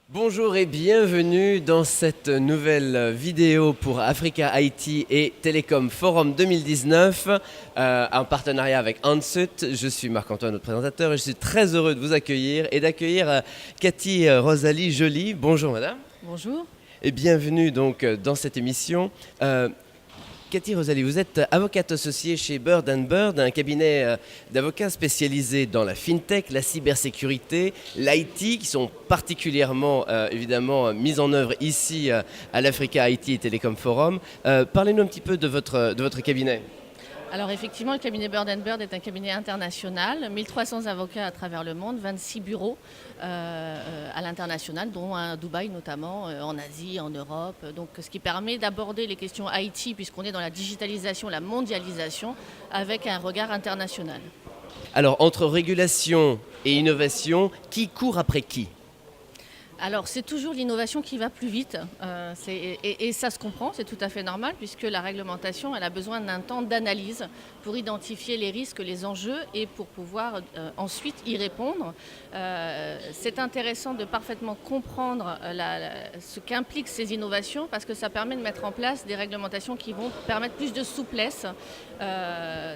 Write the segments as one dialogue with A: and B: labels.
A: Bonjour et bienvenue dans cette nouvelle vidéo pour Africa IT et Telecom Forum 2019 en partenariat avec Ansut. Je suis Marc-Antoine, notre présentateur, et je suis très heureux de vous accueillir et d'accueillir Cathy Rosalie Joly. Bonjour madame.
B: Bonjour.
A: Et bienvenue donc dans cette émission. Cathy Rosalie, vous êtes avocate associée chez Bird Bird, un cabinet d'avocats spécialisé dans la fintech, la cybersécurité, l'IT, qui sont particulièrement évidemment mis en œuvre ici à l'Africa IT et Telecom Forum. Parlez-nous un petit peu de votre cabinet.
B: Alors effectivement, le cabinet Bird Bird est un cabinet international, 1300 avocats à travers le monde, 26 bureaux à l'international, dont à Dubaï notamment, en Asie, en Europe. Donc, ce qui permet d'aborder les questions IT, puisqu'on est dans la digitalisation, la mondialisation, avec un regard international.
A: Alors, entre régulation et innovation, qui court après qui ?
B: Alors c'est toujours l'innovation qui va plus vite et ça se comprend, c'est tout à fait normal puisque la réglementation elle a besoin d'un temps d'analyse pour identifier les risques, les enjeux et pour pouvoir ensuite y répondre. C'est intéressant de parfaitement comprendre ce qu'impliquent ces innovations parce que ça permet de mettre en place des réglementations qui vont permettre plus de souplesse.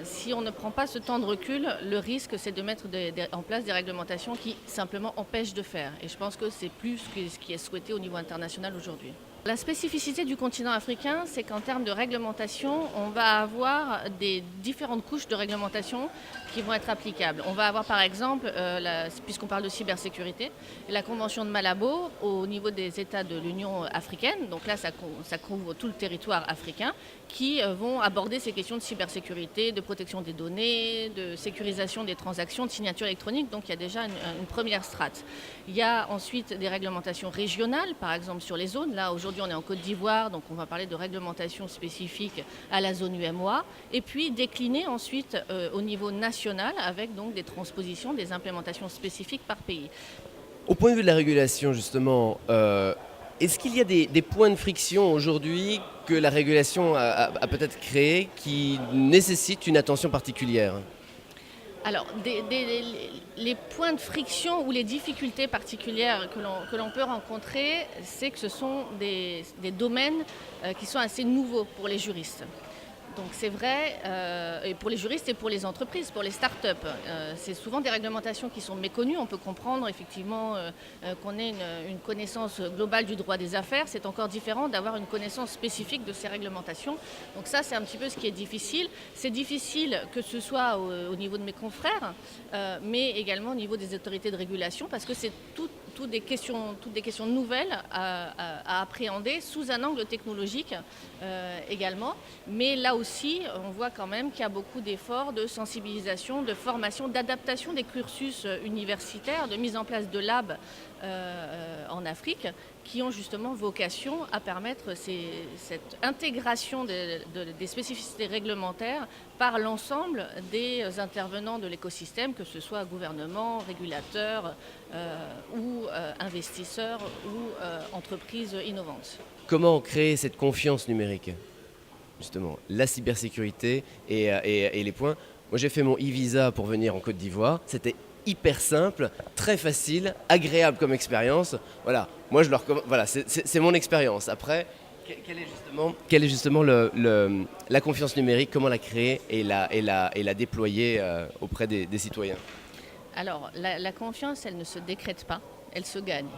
B: Si on ne prend pas ce temps de recul, le risque c'est de mettre en place des réglementations qui simplement empêchent de faire. Et je pense que c'est plus ce qui est souhaité au niveau international aujourd'hui. La spécificité du continent africain, c'est qu'en termes de réglementation, on va avoir des différentes couches de réglementation qui vont être applicables. On va avoir par exemple, puisqu'on parle de cybersécurité, la Convention de Malabo au niveau des États de l'Union africaine, donc là ça couvre tout le territoire africain, qui vont aborder ces questions de cybersécurité, de protection des données, de sécurisation des transactions, de signature électronique, donc il y a déjà une première strate. Il y a ensuite des réglementations régionales, par exemple sur les zones. Là, aujourd'hui, on est en Côte d'Ivoire, donc on va parler de réglementation spécifique à la zone UMOA. Et puis décliner ensuite au niveau national avec donc des transpositions, des implémentations spécifiques par pays.
A: Au point de vue de la régulation, justement, est-ce qu'il y a des points de friction aujourd'hui que la régulation a peut-être créés qui nécessitent une attention particulière ?
B: Alors, les points de friction ou les difficultés particulières que l'on peut rencontrer, c'est que ce sont des domaines qui sont assez nouveaux pour les juristes. Donc c'est vrai, et pour les juristes et pour les entreprises, pour les start-up. C'est souvent des réglementations qui sont méconnues. On peut comprendre effectivement qu'on ait une connaissance globale du droit des affaires. C'est encore différent d'avoir une connaissance spécifique de ces réglementations. Donc ça, c'est un petit peu ce qui est difficile. C'est difficile que ce soit au niveau de mes confrères, mais également au niveau des autorités de régulation, parce que c'est toutes des questions nouvelles à appréhender sous un angle technologique également. Mais là aussi, on voit quand même qu'il y a beaucoup d'efforts de sensibilisation, de formation, d'adaptation des cursus universitaires, de mise en place de labs en Afrique qui ont justement vocation à permettre cette intégration des spécificités réglementaires par l'ensemble des intervenants de l'écosystème, que ce soit gouvernement, régulateur ou investisseurs ou entreprises innovantes.
A: Comment créer cette confiance numérique ? Justement, la cybersécurité et les points. Moi, j'ai fait mon e-visa pour venir en Côte d'Ivoire. C'était hyper simple, très facile, agréable comme expérience. Voilà, moi, je le recommande. Voilà, c'est mon expérience. Après, quelle est justement la confiance numérique, comment la créer et la déployer auprès des citoyens ?
B: Alors, la confiance, elle ne se décrète pas, elle se gagne.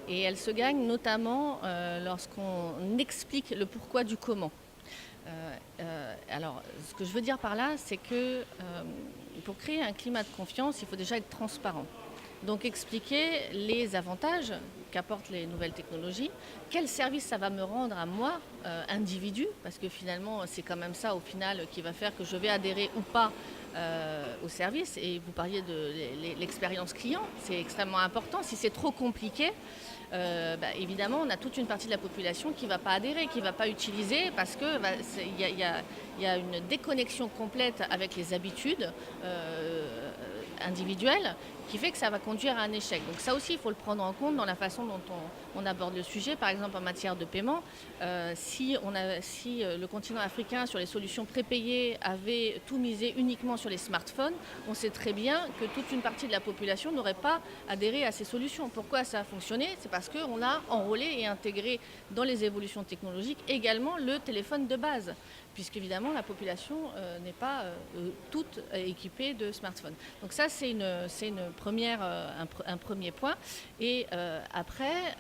B: Et elle se gagne notamment lorsqu'on explique le pourquoi du comment. Alors, ce que je veux dire par là, c'est que pour créer un climat de confiance, il faut déjà être transparent. Donc expliquer les avantages qu'apportent les nouvelles technologies, quel service ça va me rendre à moi, individu, parce que finalement c'est quand même ça au final qui va faire que je vais adhérer ou pas au service. Et vous parliez de l'expérience client, c'est extrêmement important. Si c'est trop compliqué, évidemment on a toute une partie de la population qui ne va pas adhérer, qui ne va pas utiliser parce qu'il y a une déconnexion complète avec les habitudes individuelles qui fait que ça va conduire à un échec. Donc ça aussi, il faut le prendre en compte dans la façon dont on aborde le sujet. Par exemple, en matière de paiement, si le continent africain, sur les solutions prépayées, avait tout misé uniquement sur les smartphones, on sait très bien que toute une partie de la population n'aurait pas adhéré à ces solutions. Pourquoi ça a fonctionné? C'est parce qu'on a enrôlé et intégré dans les évolutions technologiques également le téléphone de base, puisqu'évidemment la population n'est pas toute équipée de smartphones. Donc ça, c'est un premier point. Et après,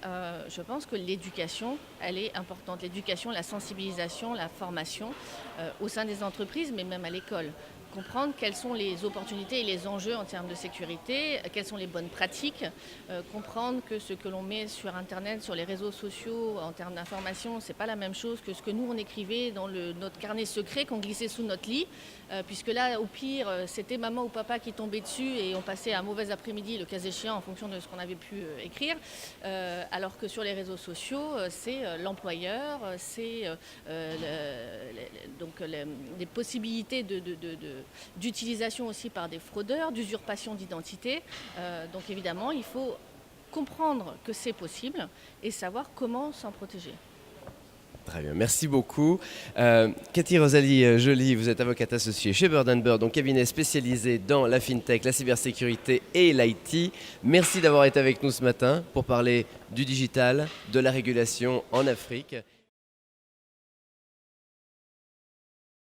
B: je pense que l'éducation, elle est importante. L'éducation, la sensibilisation, la formation au sein des entreprises, mais même à l'école. Comprendre quelles sont les opportunités et les enjeux en termes de sécurité, quelles sont les bonnes pratiques, comprendre que ce que l'on met sur Internet, sur les réseaux sociaux, en termes d'information, c'est pas la même chose que ce que nous on écrivait dans notre carnet secret qu'on glissait sous notre lit, puisque là, au pire, c'était maman ou papa qui tombait dessus et on passait un mauvais après-midi, le cas échéant, en fonction de ce qu'on avait pu écrire, alors que sur les réseaux sociaux, c'est l'employeur, c'est les possibilités d'utilisation aussi par des fraudeurs, d'usurpation d'identité. Donc évidemment, il faut comprendre que c'est possible et savoir comment s'en protéger.
A: Très bien, merci beaucoup. Cathy Rosalie Joly, vous êtes avocate associée chez Bird & Bird, donc cabinet spécialisé dans la fintech, la cybersécurité et l'IT. Merci d'avoir été avec nous ce matin pour parler du digital, de la régulation en Afrique.